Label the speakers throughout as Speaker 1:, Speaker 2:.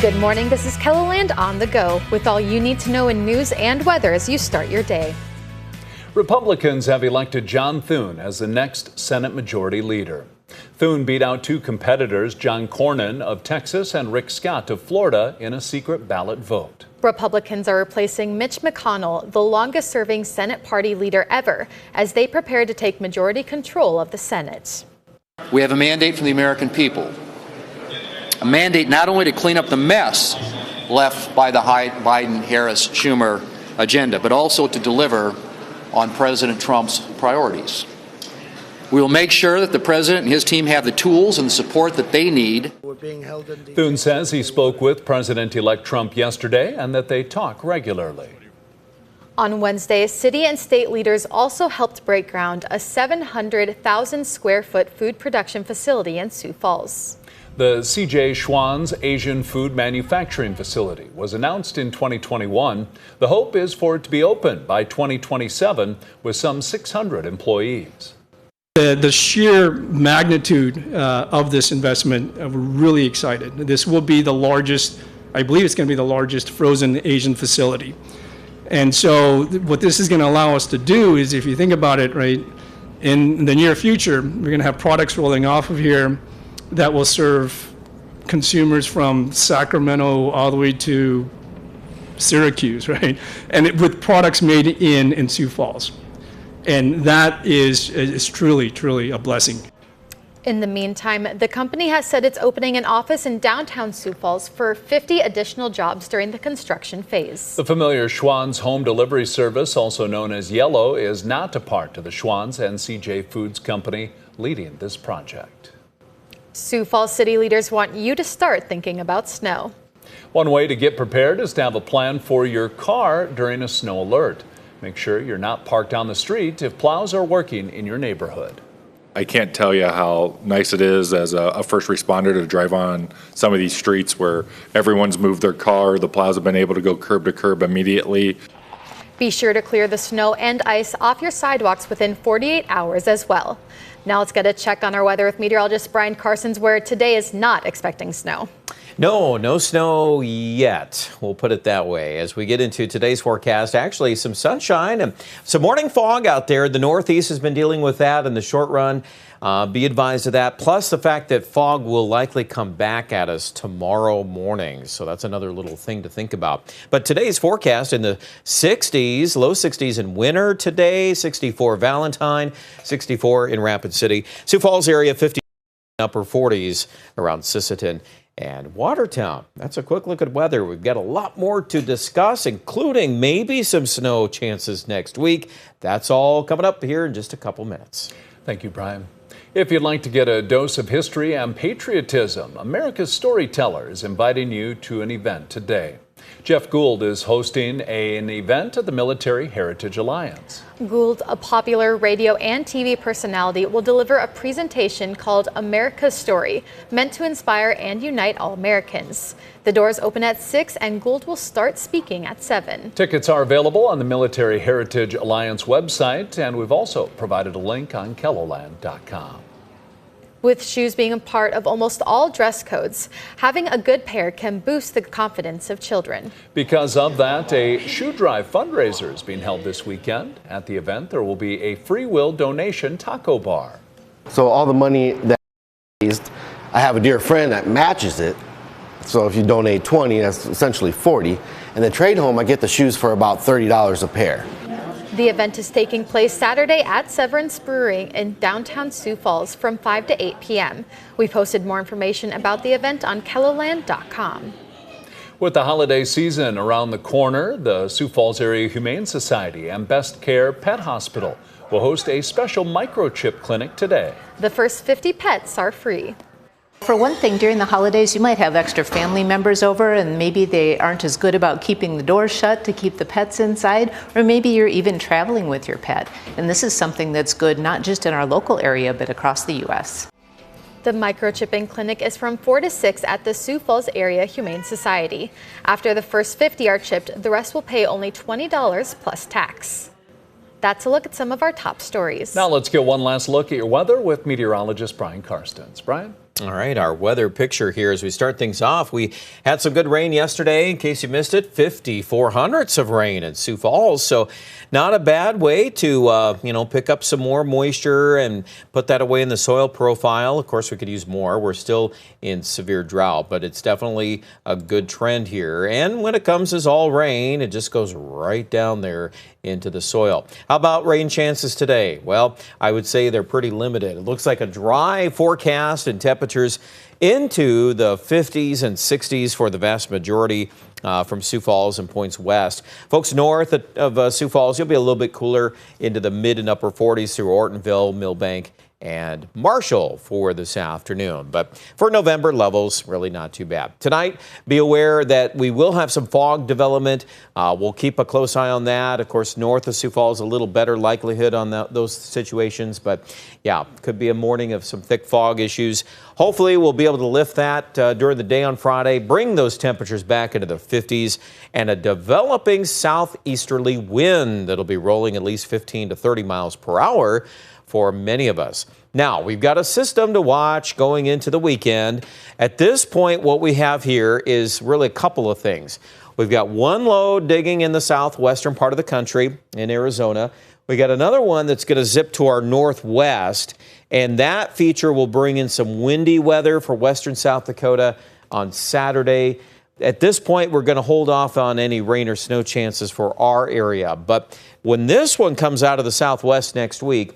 Speaker 1: Good morning, this is KELOLAND On the Go, with all you need to know in news and weather as you start your day.
Speaker 2: Republicans have elected John Thune as the next Senate Majority Leader. Thune beat out two competitors, John Cornyn of Texas and Rick Scott of Florida, in a secret ballot vote.
Speaker 1: Republicans are replacing Mitch McConnell, the longest-serving Senate party leader ever, as they prepare to take majority control of the Senate.
Speaker 3: We have a mandate from the American people. A mandate not only to clean up the mess left by the Biden-Harris-Schumer agenda, but also to deliver on President Trump's priorities. We will make sure that the president and his team have the tools and the support that they need.
Speaker 2: Thune says he spoke with President-elect Trump yesterday and that they talk regularly.
Speaker 1: On Wednesday, city and state leaders also helped break ground a 700,000 square foot food production facility in Sioux Falls.
Speaker 2: The C.J. Schwann's Asian food manufacturing facility was announced in 2021. The hope is for it to be open by 2027 with some 600 employees.
Speaker 4: The sheer magnitude of this investment, we're really excited. This will be the largest, I believe it's going to be the largest frozen Asian facility. And so what this is going to allow us to do is, if you think about it, right, in the near future, we're going to have products rolling off of here that will serve consumers from Sacramento all the way to Syracuse, right? And with products made in Sioux Falls. And that is truly, truly a blessing.
Speaker 1: In the meantime, the company has said it's opening an office in downtown Sioux Falls for 50 additional jobs during the construction phase. The
Speaker 2: familiar Schwann's home delivery service, also known as Yellow, is not a part of the Schwann's and CJ Foods Company leading this project.
Speaker 1: Sioux Falls city leaders want you to start thinking about snow.
Speaker 2: One way to get prepared is to have a plan for your car during a snow alert. Make sure you're not parked on the street if plows are working in your neighborhood.
Speaker 5: I can't tell you how nice it is as a first responder to drive on some of these streets where everyone's moved their car, the plows have been able to go curb to curb immediately.
Speaker 1: Be sure to clear the snow and ice off your sidewalks within 48 hours as well. Now let's get a check on our weather with meteorologist Brian Carsons, where today is not expecting snow.
Speaker 6: No snow yet. We'll put it that way. As we get into today's forecast, actually some sunshine and some morning fog out there. The Northeast has been dealing with that in the short run. Be advised of that. Plus the fact that fog will likely come back at us tomorrow morning. So that's another little thing to think about. But today's forecast in the 60s, low 60s in winter today, 64 Valentine, 64 in Rapid City. Sioux Falls area, 50 upper 40s around Sisseton and Watertown. That's a quick look at weather. We've got a lot more to discuss, including maybe some snow chances next week. That's all coming up here in just a couple minutes.
Speaker 2: Thank you, Brian. If you'd like to get a dose of history and patriotism, America's Storyteller is inviting you to an event today. Jeff Gould is hosting an event at the Military Heritage Alliance.
Speaker 1: Gould, a popular radio and TV personality, will deliver a presentation called America's Story, meant to inspire and unite all Americans. The doors open at 6 and Gould will start speaking at 7.
Speaker 2: Tickets are available on the Military Heritage Alliance website, and we've also provided a link on KELOLAND.com.
Speaker 1: With shoes being a part of almost all dress codes, having a good pair can boost the confidence of children.
Speaker 2: Because of that, a shoe drive fundraiser is being held this weekend. At the event, there will be a free will donation taco bar.
Speaker 7: So all the money that I raised, I have a dear friend that matches it. So if you donate 20, that's essentially 40. And the trade home, I get the shoes for about $30 a pair.
Speaker 1: The event is taking place Saturday at Severance Brewery in downtown Sioux Falls from 5 to 8 p.m. We've posted more information about the event on KELOLAND.com.
Speaker 2: With the holiday season around the corner, the Sioux Falls Area Humane Society and Best Care Pet Hospital will host a special microchip clinic today.
Speaker 1: The first 50 pets are free.
Speaker 8: For one thing, during the holidays, you might have extra family members over and maybe they aren't as good about keeping the doors shut to keep the pets inside, or maybe you're even traveling with your pet. And this is something that's good not just in our local area, but across the U.S.
Speaker 1: The microchipping clinic is from 4 to 6 at the Sioux Falls Area Humane Society. After the first 50 are chipped, the rest will pay only $20 plus tax. That's a look at some of our top stories.
Speaker 2: Now let's get one last look at your weather with meteorologist Brian Carstens. Brian?
Speaker 6: All right, our weather picture here as we start things off. We had some good rain yesterday. In case you missed it, 54 hundredths of rain in Sioux Falls. So not a bad way to, pick up some more moisture and put that away in the soil profile. Of course, we could use more. We're still in severe drought, but it's definitely a good trend here. And when it comes as all rain, it just goes right down there into the soil. How about rain chances today? Well, I would say they're pretty limited. It looks like a dry forecast and temperatures into the 50s and 60s for the vast majority from Sioux Falls and points west. Folks north of Sioux Falls, you'll be a little bit cooler into the mid and upper 40s through Ortonville, Millbank, and Marshall for this afternoon. But for November, levels really not too bad. Tonight, be aware that we will have some fog development. We'll keep a close eye on that. Of course, north of Sioux Falls, a little better likelihood on those situations. But yeah, could be a morning of some thick fog issues. Hopefully, we'll be able to lift that during the day on Friday, bring those temperatures back into the 50s, and a developing southeasterly wind that'll be rolling at least 15 to 30 miles per hour for many of us. Now, we've got a system to watch going into the weekend. At this point, what we have here is really a couple of things. We've got one low digging in the southwestern part of the country in Arizona. We got another one that's going to zip to our northwest, and that feature will bring in some windy weather for western South Dakota on Saturday. At this point, we're going to hold off on any rain or snow chances for our area. But when this one comes out of the southwest next week,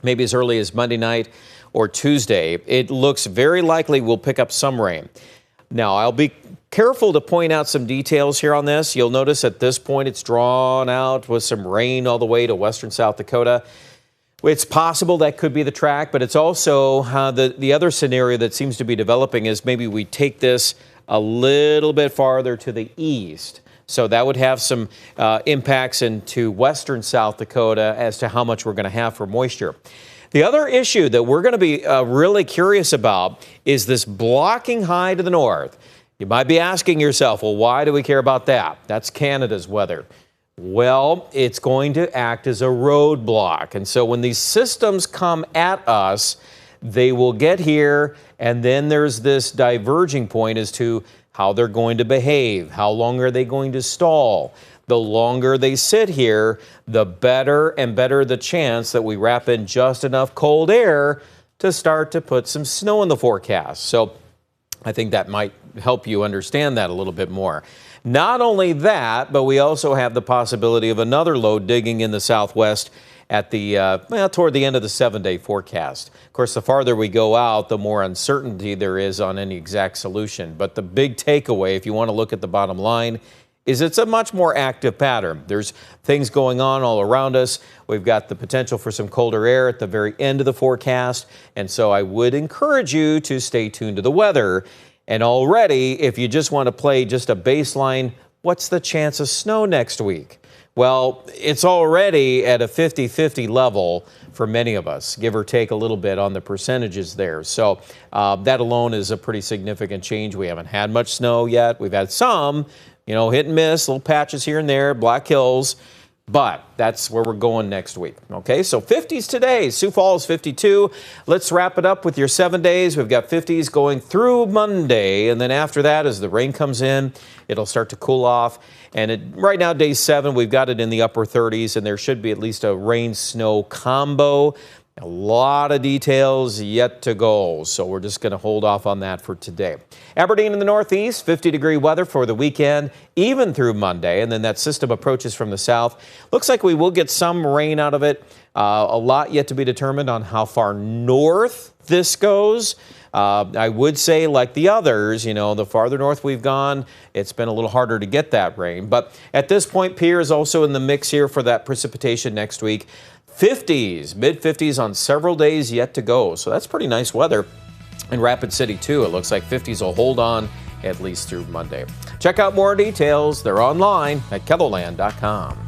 Speaker 6: maybe as early as Monday night or Tuesday, it looks very likely we'll pick up some rain. Now, I'll be careful to point out some details here on this. You'll notice at this point it's drawn out with some rain all the way to western South Dakota. It's possible that could be the track, but it's also the other scenario that seems to be developing is maybe we take this a little bit farther to the east. So that would have some impacts into western South Dakota as to how much we're going to have for moisture. The other issue that we're going to be really curious about is this blocking high to the north. You might be asking yourself, well, why do we care about that? That's Canada's weather. Well, it's going to act as a roadblock. And so when these systems come at us, they will get here, and then there's this diverging point as to how they're going to behave, how long are they going to stall. The longer they sit here, the better and better the chance that we wrap in just enough cold air to start to put some snow in the forecast. So I think that might help you understand that a little bit more. Not only that, but we also have the possibility of another low digging in the southwest at the toward the end of the 7-day forecast. Of course, the farther we go out, the more uncertainty there is on any exact solution. But the big takeaway, if you want to look at the bottom line, is it's a much more active pattern. There's things going on all around us. We've got the potential for some colder air at the very end of the forecast. And so I would encourage you to stay tuned to the weather. And already, if you just want to play just a baseline, what's the chance of snow next week? Well, it's already at a 50-50 level for many of us, give or take a little bit on the percentages there. So that alone is a pretty significant change. We haven't had much snow yet. We've had some, hit and miss, little patches here and there, Black Hills. But that's where we're going next week. Okay, so 50s today. Sioux Falls 52. Let's wrap it up with your 7 days. We've got 50s going through Monday. And then after that, as the rain comes in, it'll start to cool off. And right now, day 7, we've got it in the upper 30s. And there should be at least a rain-snow combo. A lot of details yet to go, so we're just going to hold off on that for today. Aberdeen in the northeast, 50-degree weather for the weekend, even through Monday, and then that system approaches from the south. Looks like we will get some rain out of it. A lot yet to be determined on how far north this goes. I would say, like the others, the farther north we've gone, it's been a little harder to get that rain. But at this point, Pierre is also in the mix here for that precipitation next week. 50s, mid-50s on several days yet to go. So that's pretty nice weather in Rapid City, too. It looks like 50s will hold on at least through Monday. Check out more details. They're online at KELOLAND.com.